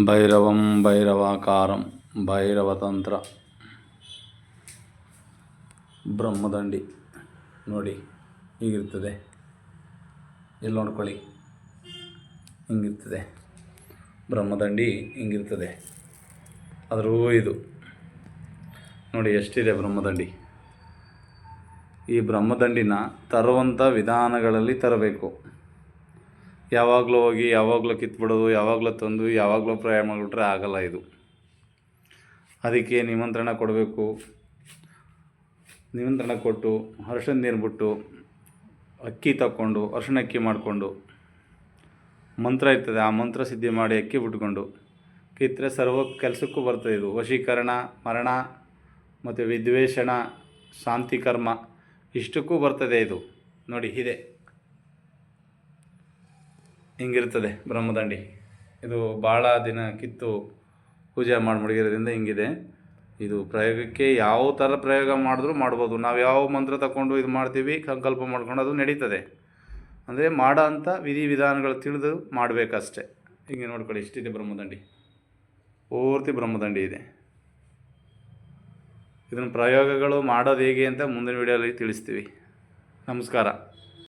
ಭೈರವಂ ಭೈರವಾಕಾರಂ ಭೈರವತಂತ್ರ ಬ್ರಹ್ಮದಂಡಿ ನೋಡಿ ಹೀಗಿರ್ತದೆ. ಇಲ್ಲಿ ನೋಡ್ಕೊಳ್ಳಿ, ಹಿಂಗಿರ್ತದೆ ಬ್ರಹ್ಮದಂಡಿ, ಹಿಂಗಿರ್ತದೆ. ಆದರೂ ಇದು ನೋಡಿ ಎಷ್ಟಿದೆ ಬ್ರಹ್ಮದಂಡಿ. ಈ ಬ್ರಹ್ಮದಂಡಿನ ತರುವಂಥ ವಿಧಾನಗಳಲ್ಲಿ ತರಬೇಕು. ಯಾವಾಗಲೂ ಹೋಗಿ ಯಾವಾಗಲೂ ಕಿತ್ಬಿಡೋದು, ಯಾವಾಗಲೂ ತಂದು ಯಾವಾಗಲೂ ಪ್ರಯಾಣ ಮಾಡಿಬಿಟ್ರೆ ಆಗಲ್ಲ ಇದು. ಅದಕ್ಕೆ ನಿಮಂತ್ರಣ ಕೊಡಬೇಕು. ನಿಮಂತ್ರಣ ಕೊಟ್ಟು ಅರಿಶಿನ ನೀರು ಬಿಟ್ಟು ಅಕ್ಕಿ ತಕ್ಕೊಂಡು ಅರಿಶಿನ ಅಕ್ಕಿ ಮಾಡಿಕೊಂಡು ಮಂತ್ರ ಇರ್ತದೆ, ಆ ಮಂತ್ರ ಸಿದ್ಧಿ ಮಾಡಿ ಅಕ್ಕಿ ಬಿಟ್ಕೊಂಡು ಕಿತ್ತರೆ ಸರ್ವ ಕೆಲಸಕ್ಕೂ ಬರ್ತದೆ. ಇದು ವಶೀಕರಣ, ಮರಣ ಮತ್ತು ವಿದ್ವೇಷಣ, ಶಾಂತಿ ಕರ್ಮ ಇಷ್ಟಕ್ಕೂ ಬರ್ತದೆ ಇದು. ನೋಡಿ ಇದೆ ಹಿಂಗಿರ್ತದೆ ಬ್ರಹ್ಮದಂಡಿ. ಇದು ಭಾಳ ದಿನ ಕಿತ್ತು ಪೂಜೆ ಮಾಡಿ ಮಡಗಿರೋದ್ರಿಂದ ಹಿಂಗಿದೆ. ಇದು ಪ್ರಯೋಗಕ್ಕೆ ಯಾವ ಥರ ಪ್ರಯೋಗ ಮಾಡಿದ್ರೂ ಮಾಡ್ಬೋದು. ನಾವು ಯಾವ ಮಂತ್ರ ತಗೊಂಡು ಇದು ಮಾಡ್ತೀವಿ, ಸಂಕಲ್ಪ ಮಾಡ್ಕೊಂಡು ಅದು ನಡೀತದೆ. ಅಂದರೆ ಮಾಡೋ ಅಂಥ ವಿಧಿವಿಧಾನಗಳು ತಿಳಿದು ಮಾಡಬೇಕಷ್ಟೆ. ಹಿಂಗೆ ನೋಡ್ಕೊಳ್ಳಿ, ಇಷ್ಟಿದೆ ಬ್ರಹ್ಮದಂಡಿ, ಪೂರ್ತಿ ಬ್ರಹ್ಮದಂಡಿ ಇದೆ. ಇದನ್ನು ಪ್ರಯೋಗಗಳು ಮಾಡೋದು ಹೇಗೆ ಅಂತ ಮುಂದಿನ ವೀಡಿಯೋದಲ್ಲಿ ತಿಳಿಸ್ತೀವಿ. ನಮಸ್ಕಾರ.